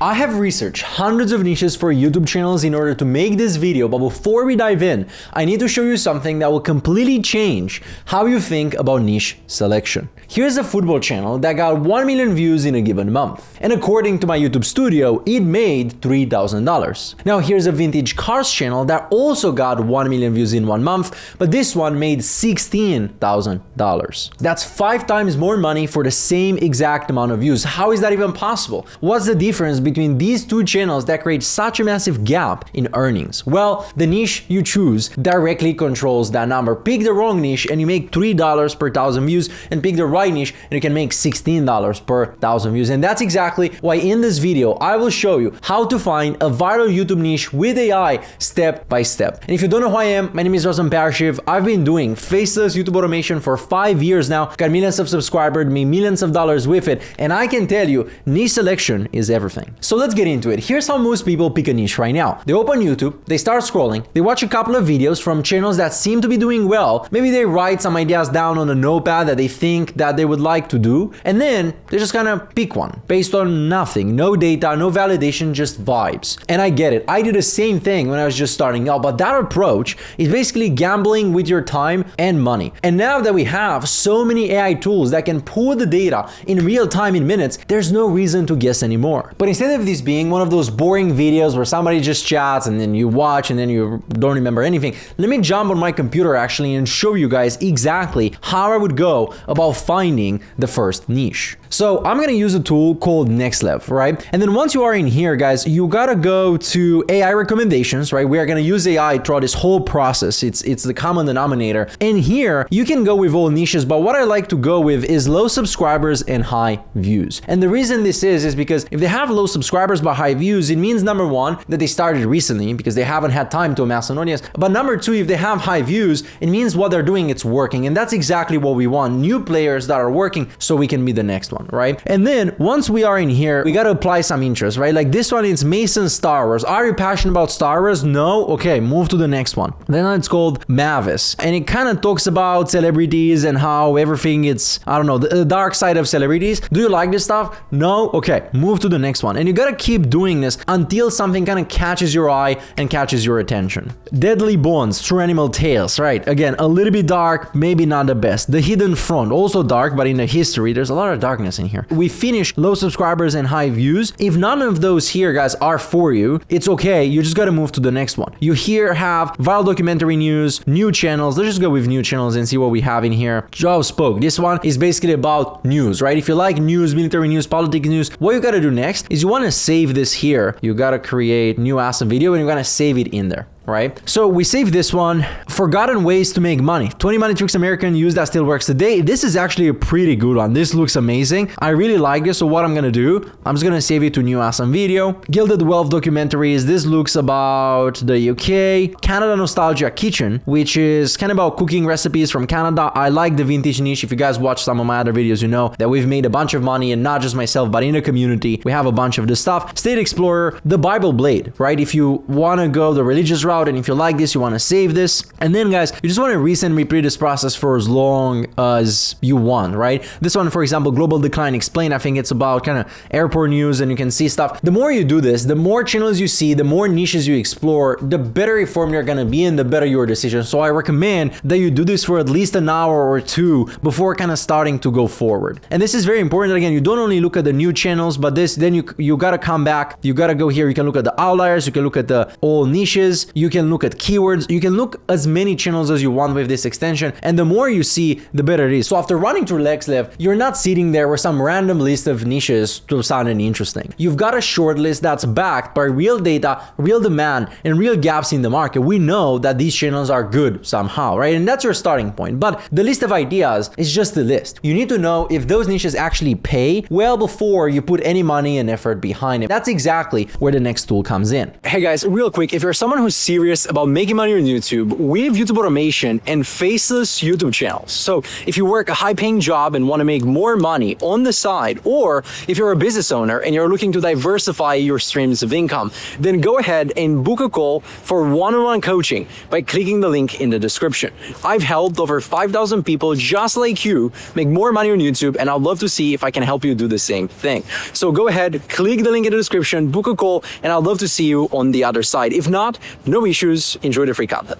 I have researched hundreds of niches for YouTube channels in order to make this video, but before we dive in, I need to show you something that will completely change how you think about niche selection. Here's a football channel that got 1 million views in a given month. And according to my YouTube studio, it made $3,000. Now here's a vintage cars channel that also got 1 million views in 1 month, but this one made $16,000. That's 5 times more money for the same exact amount of views. How is that even possible? What's the difference between these two channels that create such a massive gap in earnings? Well, the niche you choose directly controls that number. Pick the wrong niche and you make $3 per 1,000 views, and pick the right niche and you can make $16 per 1,000 views. And that's exactly why in this video I will show you how to find a viral YouTube niche with AI step by step. And if you don't know who I am, my name is Razvan Paraschiv. I've been doing faceless YouTube automation for 5 years now, got millions of subscribers, made millions of dollars with it, and I can tell you niche selection is everything. So let's get into it. Here's how most people pick a niche right now. They open YouTube, they start scrolling, they watch a couple of videos from channels that seem to be doing well. Maybe they write some ideas down on a notepad that they think that they would like to do, and then they just kind of pick one based on nothing, no data, no validation, just vibes. And I get it. I did the same thing when I was just starting out, but that approach is basically gambling with your time and money. And now that we have so many AI tools that can pull the data in real time in minutes, there's no reason to guess anymore. But instead of this being one of those boring videos where somebody just chats and then you watch and then you don't remember anything, let me jump on my computer actually and show you guys exactly how I would go about finding the first niche. So I'm gonna use a tool called NextLev, right? And then once you are in here, guys, you gotta go to AI recommendations, right? We are gonna use AI throughout this whole process. It's the common denominator. And here you can go with all niches, but what I like to go with is low subscribers and high views. And the reason this is because if they have low subscribers but high views, it means number one, that they started recently because they haven't had time to amass an audience. But number two, if they have high views, it means what they're doing, it's working. And that's exactly what we want. New players that are working so we can be the next one, right? And then once we are in here, we got to apply some interest, right? Like this one, it's Mason Star Wars. Are you passionate about Star Wars? No? Okay, move to the next one. Then it's called Mavis. And it kind of talks about celebrities and how everything it's, I don't know, the dark side of celebrities. Do you like this stuff? No? Okay, move to the next one. And you got to keep doing this until something kind of catches your eye and catches your attention. Deadly Bones, True Animal Tales, right? Again, a little bit dark, maybe not the best. The Hidden Front, also dark, but in the history, there's a lot of darkness in here. We finished low subscribers and high views. If none of those here, guys, are for you, it's okay. You just got to move to the next one. You here have viral documentary news, new channels. Let's just go with new channels and see what we have in here. Joe Spoke. This one is basically about news, right? If you like news, military news, politics news, what you got to do next is you want to save this here. You got to create new awesome video and you got to save it in there. Right? So we save this one, Forgotten Ways to Make Money. 20 Money Tricks American Use That Still Works Today. This is actually a pretty good one. This looks amazing. I really like this. So what I'm going to do, I'm just going to save it to new awesome video. Gilded Wealth Documentaries. This looks about the UK. Canada Nostalgia Kitchen, which is kind of about cooking recipes from Canada. I like the vintage niche. If you guys watch some of my other videos, you know that we've made a bunch of money, and not just myself, but in the community. We have a bunch of this stuff. State Explorer, The Bible Blade, right? If you want to go the religious route, and if you like this, you want to save this. And then guys, you just want to resend repeat this process for as long as you want, right? This one, for example, Global Decline Explained, I think it's about kind of airport news and you can see stuff. The more you do this, the more channels you see, the more niches you explore, the better informed you're going to be and the better your decision. So I recommend that you do this for at least an hour or two before kind of starting to go forward. And this is very important. Again, you don't only look at the new channels, but then you got to come back. You got to go here. You can look at the outliers. You can look at the all niches. You can look at keywords. You can look as many channels as you want with this extension, and the more you see, the better it is. So after running through NextLev, you're not sitting there with some random list of niches to sound any interesting. You've got a short list that's backed by real data, real demand, and real gaps in the market. We know that these channels are good somehow, right? And that's your starting point. But the list of ideas is just a list. You need to know if those niches actually pay well before you put any money and effort behind it. That's exactly where the next tool comes in. Hey guys, real quick, if you're someone who's serious about making money on YouTube, we have YouTube automation and faceless YouTube channels. So if you work a high-paying job and want to make more money on the side, or if you're a business owner and you're looking to diversify your streams of income, then go ahead and book a call for one-on-one coaching by clicking the link in the description. I've helped over 5,000 people just like you make more money on YouTube, and I'd love to see if I can help you do the same thing. So go ahead, click the link in the description, book a call, and I'd love to see you on the other side. If not, no issues, enjoy the free content.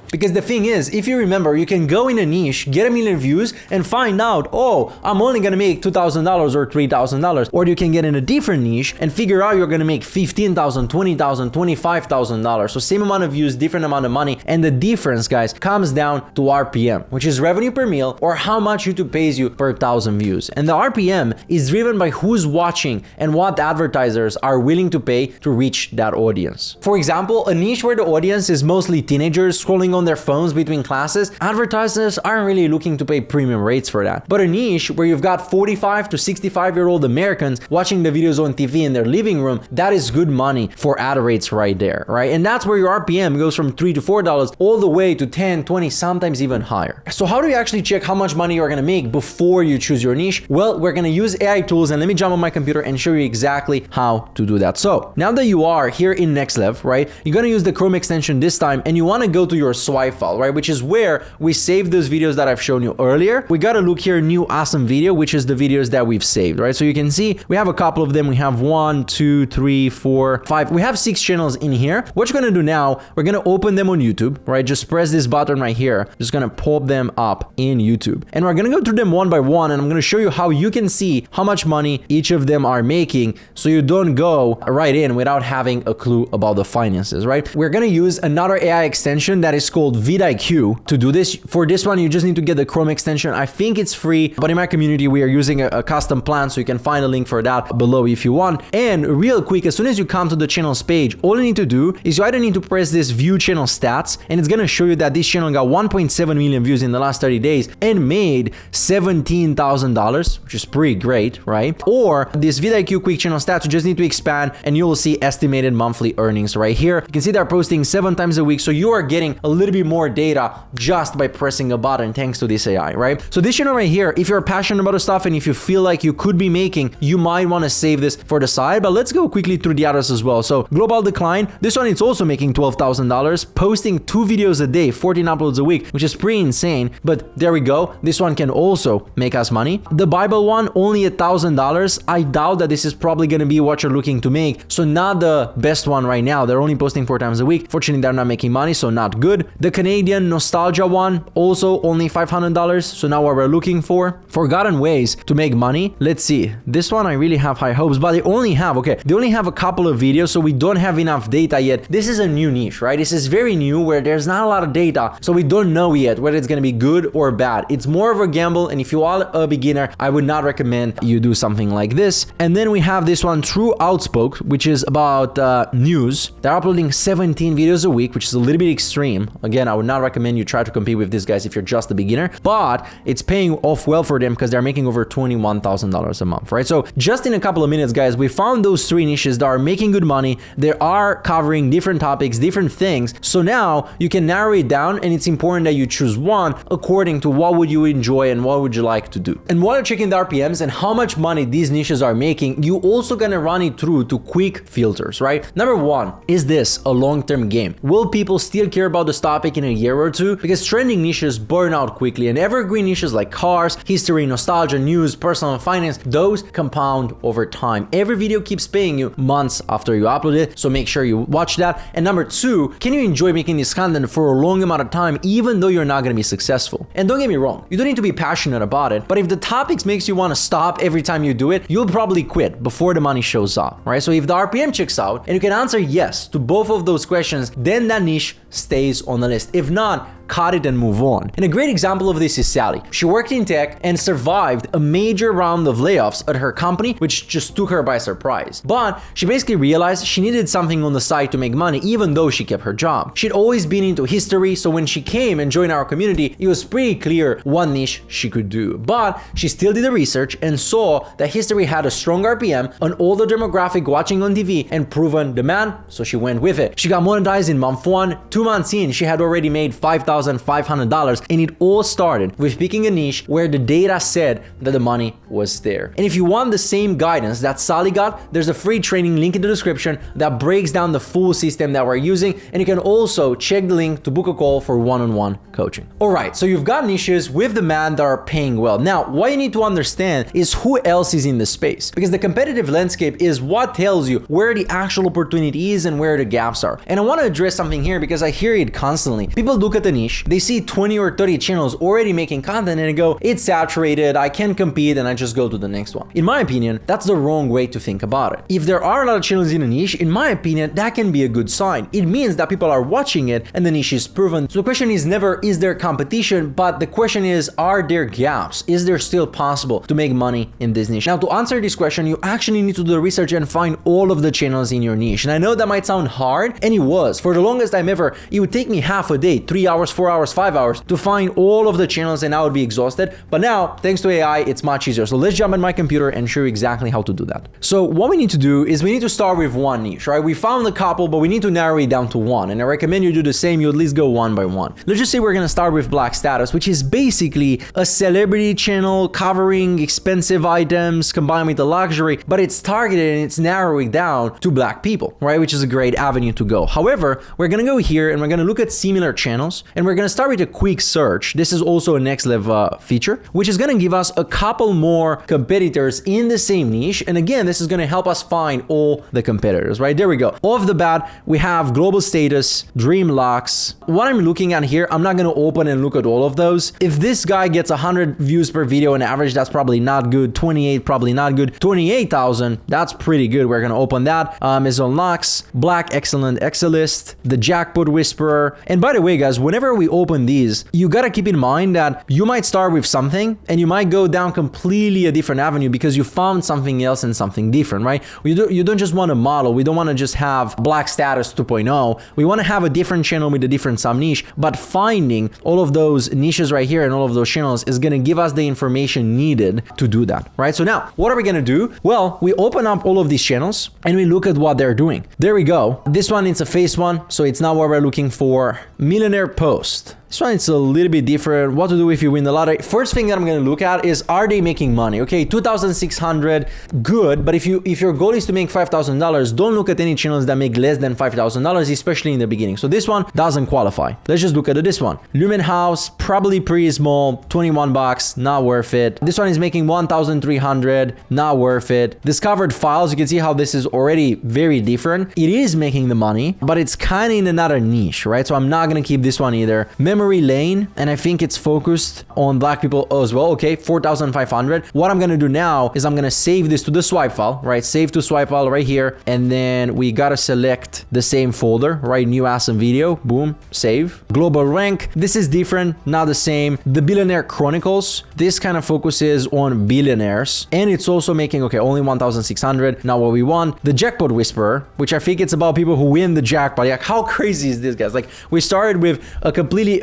Because the thing is, if you remember, you can go in a niche, get 1 million views, and find out, oh, I'm only gonna make $2,000 or $3,000. Or you can get in a different niche and figure out you're gonna make $15,000, $20,000, $25,000. So same amount of views, different amount of money. And the difference, guys, comes down to RPM, which is revenue per mille, or how much YouTube pays you per 1,000 views. And the RPM is driven by who's watching and what advertisers are willing to pay to reach that audience. For example, a niche where the audience is mostly teenagers scrolling on their phones between classes, advertisers aren't really looking to pay premium rates for that. But a niche where you've got 45 to 65-year-old Americans watching the videos on TV in their living room, that is good money for ad rates right there, right? And that's where your RPM goes from $3 to $4 all the way to 10, 20, sometimes even higher. So how do you actually check how much money you're gonna make before you choose your niche? Well, we're gonna use AI tools, and let me jump on my computer and show you exactly how to do that. So now that you are here in NextLev, right, you're gonna use the Chrome extension this time, and you wanna go to your swipe file, right, which is where we save those videos that I've shown you earlier. We gotta look here, new awesome video, which is the videos that we've saved, right? So you can see we have a couple of them. We have 1, 2, 3, 4, 5. We have 6 channels in here. What you're gonna do now, we're gonna open them on YouTube, right? Just press this button right here. Just gonna pop them up in YouTube. And we're gonna go through them one by one, and I'm gonna show you how you can see how much money each of them are making, so you don't go right in without having a clue about the finances, right? We're gonna use another AI extension that is called vidIQ to do this. For this one, you just need to get the Chrome extension. I think it's free, but in my community, we are using a custom plan, so you can find a link for that below if you want. And real quick, as soon as you come to the channels page, all you need to do is you either need to press this view channel stats, and it's gonna show you that this channel got 1.7 million views in the last 30 days and made $17,000, which is pretty great, right? Or this vidIQ quick channel stats, you just need to expand and you will see estimated monthly earnings right here. You can see they're posting 7 times a week, so you are getting a little bit more data just by pressing a button thanks to this AI, right? So this channel right here, if you're passionate about the stuff and if you feel like you could be making, you might want to save this for the side. But let's go quickly through the others as well. So global decline, this one is also making $12,000, posting 2 videos a day, 14 uploads a week, which is pretty insane. But there we go, this one can also make us money. The Bible one, only $1,000. I doubt that this is probably going to be what you're looking to make, so not the best one right now. They're only posting 4 times a week. Fortunately, they're not making money, so not good. The Canadian nostalgia one, also only $500, so now what we're looking for. Forgotten ways to make money. Let's see, this one I really have high hopes, but they only have a couple of videos, so we don't have enough data yet. This is a new niche, right? This is very new, where there's not a lot of data, so we don't know yet whether it's going to be good or bad. It's more of a gamble, and if you are a beginner, I would not recommend you do something like this. And then we have this one, True Outspoke, which is about news. They're uploading 17 videos a week, which is a little bit extreme. Again, I would not recommend you try to compete with these guys if you're just a beginner, but it's paying off well for them because they're making over $21,000 a month, right? So just in a couple of minutes, guys, we found those 3 niches that are making good money. They are covering different topics, different things. So now you can narrow it down, and it's important that you choose one according to what would you enjoy and what would you like to do. And while you're checking the RPMs and how much money these niches are making, you also gonna run it through to quick filters, right? Number 1, is this a long-term game? Will people still care about this topic in a year or two? Because trending niches burn out quickly, and evergreen niches like cars, history, nostalgia, news, personal finance, those compound over time. Every video keeps paying you months after you upload it, so make sure you watch that. And number 2, can you enjoy making this content for a long amount of time even though you're not going to be successful? And don't get me wrong, you don't need to be passionate about it, but if the topics makes you want to stop every time you do it, you'll probably quit before the money shows up, right? So if the RPM checks out and you can answer yes to both of those questions, then that niche stays on the list. If not, cut it and move on. And a great example of this is Sally. She worked in tech and survived a major round of layoffs at her company, which just took her by surprise. But she basically realized she needed something on the side to make money, even though she kept her job. She'd always been into history, so when she came and joined our community, it was pretty clear what niche she could do. But she still did the research and saw that history had a strong RPM on all the demographic watching on TV and proven demand, so she went with it. She got monetized in month 1. 2 months in, she had already made $5,500, and it all started with picking a niche where the data said that the money was there. And if you want the same guidance that Sally got, there's a free training link in the description that breaks down the full system that we're using, and you can also check the link to book a call for one-on-one coaching. Alright, so you've got niches with demand that are paying well. Now, what you need to understand is who else is in the space, because the competitive landscape is what tells you where the actual opportunity is and where the gaps are. And I want to address something here because I hear it constantly. People look at the niche, they see 20 or 30 channels already making content and they go, it's saturated, I can't compete, and I just go to the next one. In my opinion, that's the wrong way to think about it. If there are a lot of channels in a niche, in my opinion, that can be a good sign. It means that people are watching it and the niche is proven. So the question is never, is there competition? But the question is, are there gaps? Is there still possible to make money in this niche? Now, to answer this question, you actually need to do the research and find all of the channels in your niche. And I know that might sound hard, and it was. For the longest time ever, it would take me half a day, 3 hours, 4 hours, 5 hours to find all of the channels, and I would be exhausted. But now, thanks to AI, it's much easier. So let's jump on my computer and show you exactly how to do that. So what we need to do is we need to start with one niche, right? We found a couple, but we need to narrow it down to one. And I recommend you do the same. You at least go one by one. Let's just say we're gonna start with Black Status, which is basically a celebrity channel covering expensive items combined with the luxury, but it's targeted and it's narrowing down to Black people, right? Which is a great avenue to go. However, we're gonna go here and we're gonna look at similar channels, and we're gonna start with a quick search. This is also a next level feature, which is gonna give us a couple more competitors in the same niche. And again, this is gonna help us find all the competitors, right? There we go. Off the bat, we have Global Status, Dream Lux. What I'm looking at here, I'm not gonna open and look at all of those. If this guy gets 100 views per video on average, that's probably not good. 28, probably not good. 28,000, that's pretty good. We're gonna open that. Amazon Lux, Black Excellent Excellist, the Jackpot Whisperer. And by the way, guys, whenever we open these, you gotta keep in mind that you might start with something and you might go down completely a different avenue because you found something else and something different, right? You don't just want a model. We don't want to just have Black Status 2.0. We want to have a different channel with a different sub niche, but finding all of those niches right here and all of those channels is going to give us the information needed to do that, right? So now, what are we going to do? Well, we open up all of these channels and we look at what they're doing. There we go. This one, it's a face one, so it's not what we're looking for. Millionaire post. This one, it's a little bit different. What to do if you win the lottery? First thing that I'm going to look at is, are they making money? Okay, 2,600, good. But if your goal is to make $5,000, don't look at any channels that make less than $5,000, especially in the beginning. So this one doesn't qualify. Let's just look at this one. Lumen House, probably pretty small, 21 bucks, not worth it. This one is making 1,300, not worth it. Discovered Files, you can see how this is already very different. It is making the money, but it's kind of in another niche, right? So I'm not going to keep this one either. Memory Lane, and I think it's focused on Black people as well. Okay, 4,500. What I'm gonna do now is I'm gonna save this to the swipe file, right? Save to swipe file right here, and then we gotta select the same folder, right? New awesome video, boom, save. Global Rank, this is different, not the same. The Billionaire Chronicles, this kind of focuses on billionaires, and it's also making, okay, only 1,600, not what we want. The Jackpot Whisperer, which I think it's about people who win the jackpot. Like, how crazy is this, guys? Like, we started with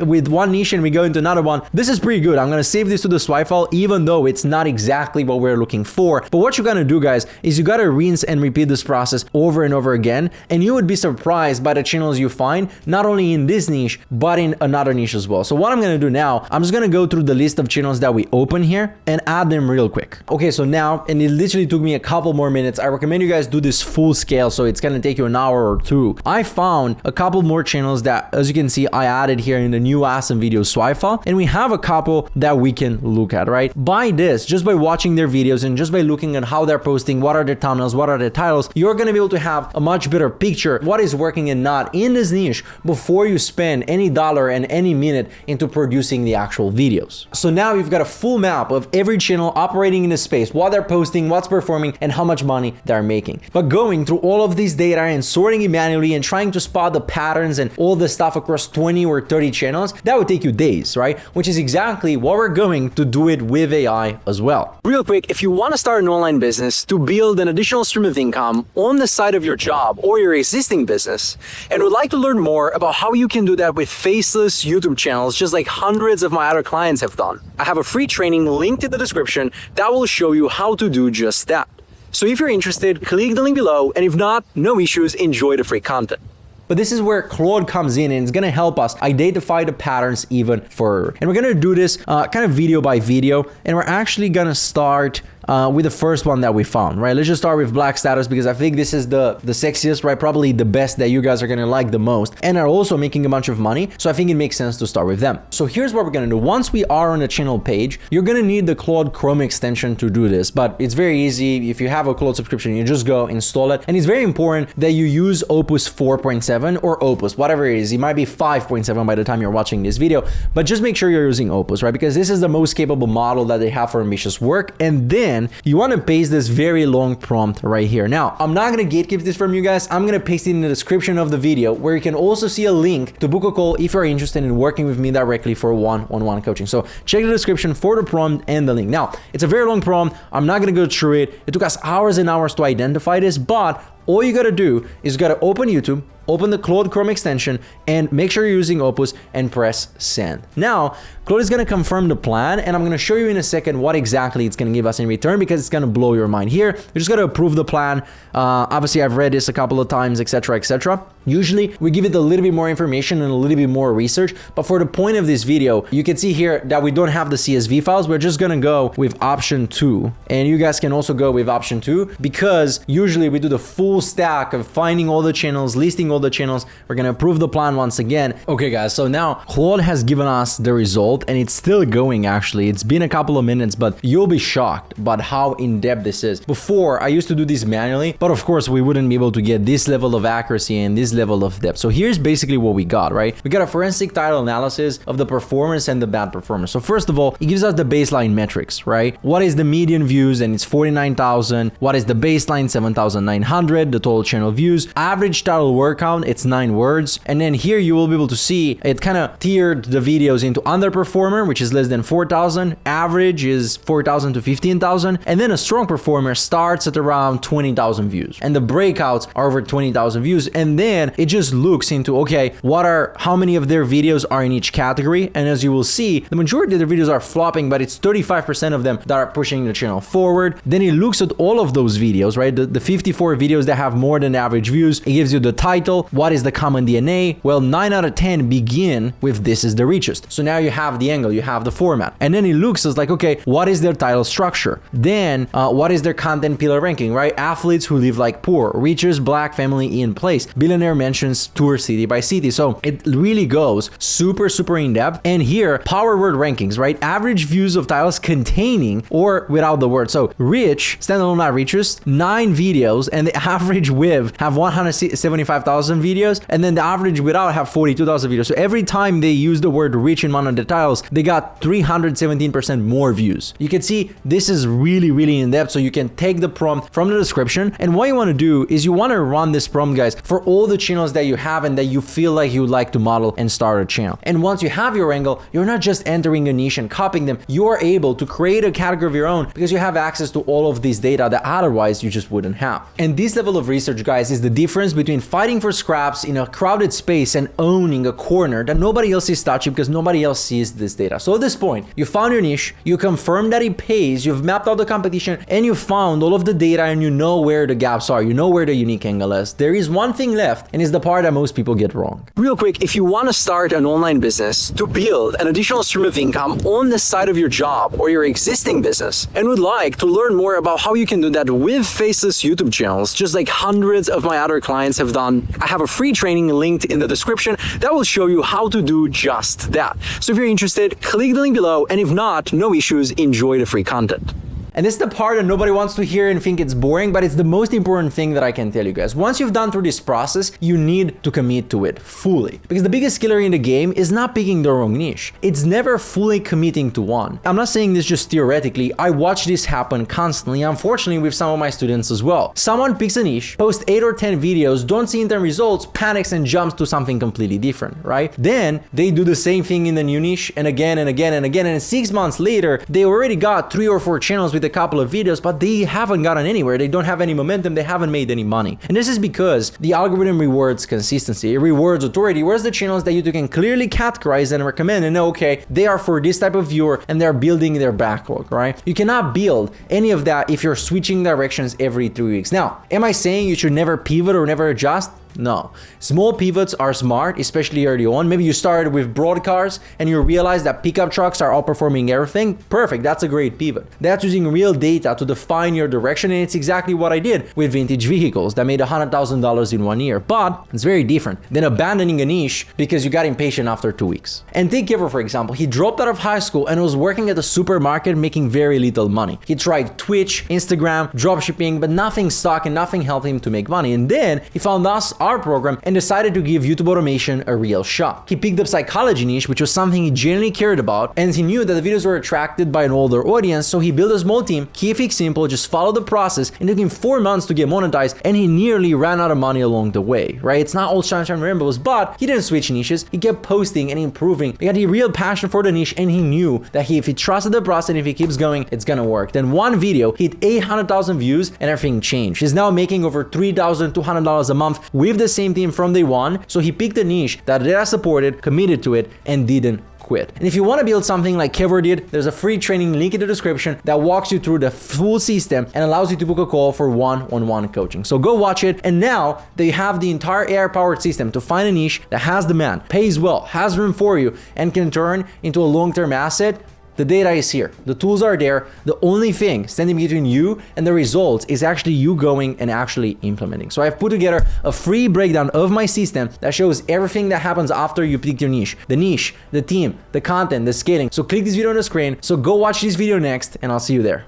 with one niche and we go into another one. This is pretty good. I'm gonna save this to the swipe file, even though it's not exactly what we're looking for. But what you're gonna do, guys, is you gotta rinse and repeat this process over and over again, and you would be surprised by the channels you find, not only in this niche, but in another niche as well. So what I'm gonna do now, I'm just gonna go through the list of channels that we open here and add them real quick. Okay, so now, and it literally took me a couple more minutes. I recommend you guys do this full scale, so it's gonna take you an hour or two. I found a couple more channels that, as you can see, I added here in the new awesome video swipe file, and we have a couple that we can look at, right? By this, just by watching their videos and just by looking at how they're posting, what are their thumbnails, what are their titles, you're gonna be able to have a much better picture what is working and not in this niche before you spend any dollar and any minute into producing the actual videos. So now you've got a full map of every channel operating in the space, what they're posting, what's performing, and how much money they're making. But going through all of this data and sorting it manually and trying to spot the patterns and all the stuff across 20 or 30 channels, accounts, that would take you days, right? Which is exactly what we're going to do it with AI as well. Real quick, if you want to start an online business to build an additional stream of income on the side of your job or your existing business, and would like to learn more about how you can do that with faceless YouTube channels, just like hundreds of my other clients have done, I have a free training linked in the description that will show you how to do just that. So if you're interested, click the link below, and if not, no issues, enjoy the free content. But this is where Claude comes in, and it's gonna help us identify the patterns even further. And we're gonna do this kind of video by video, and we're actually gonna start with the first one that we found, right? Let's just start with black status because I think this is the sexiest, right? Probably the best that you guys are gonna like the most, and are also making a bunch of money. So I think it makes sense to start with them. So here's what we're gonna do. Once we are on the channel page, you're gonna need the Claude Chrome extension to do this, but it's very easy. If you have a Claude subscription, you just go install it. And it's very important that you use Opus 4.7 or Opus, whatever it is. It might be 5.7 by the time you're watching this video, but just make sure you're using Opus, right? Because this is the most capable model that they have for ambitious work. And then you want to paste this very long prompt right here. Now, I'm not going to gatekeep this from you guys. I'm going to paste it in the description of the video, where you can also see a link to book a call if you're interested in working with me directly for one-on-one coaching. So check the description for the prompt and the link. Now, it's a very long prompt. I'm not going to go through it. It took us hours and hours to identify this, but all you got to do is you got to open YouTube, open the Claude Chrome extension, and make sure you're using Opus and press send. Now, Claude is going to confirm the plan, and I'm going to show you in a second what exactly it's going to give us in return, because it's going to blow your mind. Here, you just got to approve the plan. Obviously, I've read this a couple of times, etc., etc. Usually, we give it a little bit more information and a little bit more research, but for the point of this video, you can see here that we don't have the CSV files. We're just going to go with option 2, and you guys can also go with option 2, because usually we do the full stack of finding all the channels, listing all the channels. We're going to approve the plan once again. Okay, guys, so now Claude has given us the result, and it's still going. Actually, it's been a couple of minutes, but you'll be shocked about how in-depth this is. Before, I used to do this manually, but of course we wouldn't be able to get this level of accuracy and this level of depth. So here's basically what we got, right? We got a forensic title analysis of the performance and the bad performance. So first of all, it gives us the baseline metrics, right? What is the median views? And it's 49,000. What is the baseline? 7,900. The total channel views. Average title word count, it's 9 words. And then here you will be able to see it kind of tiered the videos into underperformer, which is less than 4,000. Average is 4,000 to 15,000. And then a strong performer starts at around 20,000 views. And the breakouts are over 20,000 views. And then it just looks into, okay, how many of their videos are in each category? And as you will see, the majority of their videos are flopping, but it's 35% of them that are pushing the channel forward. Then it looks at all of those videos, right? The 54 videos that have more than average views. It gives you the title. What is the common DNA? Well, 9 out of 10 begin with "this is the richest." So now you have the angle, you have the format. And then it looks as like, okay, what is their title structure? Then what is their content pillar ranking, right? Athletes who live like poor, richest black family in place, billionaire mentions tour city by city. So it really goes super, super in depth. And here, power word rankings, right? Average views of titles containing or without the word. So rich, standalone not richest, 9 videos, and the average with have 175,000 videos, and then the average without have 42,000 videos. So every time they use the word rich in one of the titles, they got 317% more views. You can see this is really, really in depth. So you can take the prompt from the description, and what you want to do is you want to run this prompt, guys, for all the channels that you have and that you feel like you would like to model and start a channel. And once you have your angle, you're not just entering a niche and copying them. You are able to create a category of your own because you have access to all of these data that otherwise you just wouldn't have. And this level of research, guys, is the difference between fighting for scraps in a crowded space and owning a corner that nobody else is touching because nobody else sees this data. So at this point, you found your niche, you confirmed that it pays, you've mapped out the competition, and you found all of the data, and you know where the gaps are, you know where the unique angle is. There is one thing left, and it's the part that most people get wrong. Real quick, if you want to start an online business to build an additional stream of income on the side of your job or your existing business, and would like to learn more about how you can do that with faceless YouTube channels, just like hundreds of my other clients have done, I have a free training linked in the description that will show you how to do just that. So if you're interested, click the link below, and if not, no issues, enjoy the free content. And this is the part that nobody wants to hear and think it's boring, but it's the most important thing that I can tell you guys. Once you've done through this process, you need to commit to it fully. Because the biggest killer in the game is not picking the wrong niche. It's never fully committing to one. I'm not saying this just theoretically. I watch this happen constantly, unfortunately, with some of my students as well. Someone picks a niche, posts 8 or 10 videos, don't see instant results, panics and jumps to something completely different, right? Then they do the same thing in the new niche and again and again and again, and 6 months later, they already got 3 or 4 channels with a couple of videos, but they haven't gotten anywhere. They don't have any momentum. They haven't made any money. And this is because the algorithm rewards consistency. It rewards authority, whereas the channels that you can clearly categorize and recommend and know, okay, they are for this type of viewer and they're building their backlog, right? You cannot build any of that if you're switching directions every 3 weeks. Now, am I saying you should never pivot or never adjust? No. Small pivots are smart, especially early on. Maybe you started with broad cars and you realize that pickup trucks are outperforming everything. Perfect, that's a great pivot. That's using real data to define your direction, and it's exactly what I did with vintage vehicles that made $100,000 in 1 year. But it's very different than abandoning a niche because you got impatient after 2 weeks. And take Kevin, for example. He dropped out of high school and was working at a supermarket making very little money. He tried Twitch, Instagram, dropshipping, but nothing stuck and nothing helped him to make money. And then he found us, our program, and decided to give YouTube automation a real shot. He picked up psychology niche, which was something he genuinely cared about, and he knew that the videos were attracted by an older audience, so he built a small team, keep it simple, just follow the process, and it took him 4 months to get monetized, and he nearly ran out of money along the way, right? It's not all sunshine and rainbows, but he didn't switch niches. He kept posting and improving. He had a real passion for the niche, and he knew that if he trusted the process and if he keeps going, it's gonna work. Then one video hit 800,000 views and everything changed. He's now making over $3,200 a month with the same team from day one. So he picked a niche that data supported, committed to it, and didn't quit. And if you want to build something like Kevin did, there's a free training link in the description that walks you through the full system and allows you to book a call for one-on-one coaching. So go watch it. And now that you have the entire AI-powered system to find a niche that has demand, pays well, has room for you, and can turn into a long-term asset, the data is here. The tools are there. The only thing standing between you and the results is actually you going and actually implementing. So I've put together a free breakdown of my system that shows everything that happens after you pick your niche, the team, the content, the scaling. So click this video on the screen. So go watch this video next, and I'll see you there.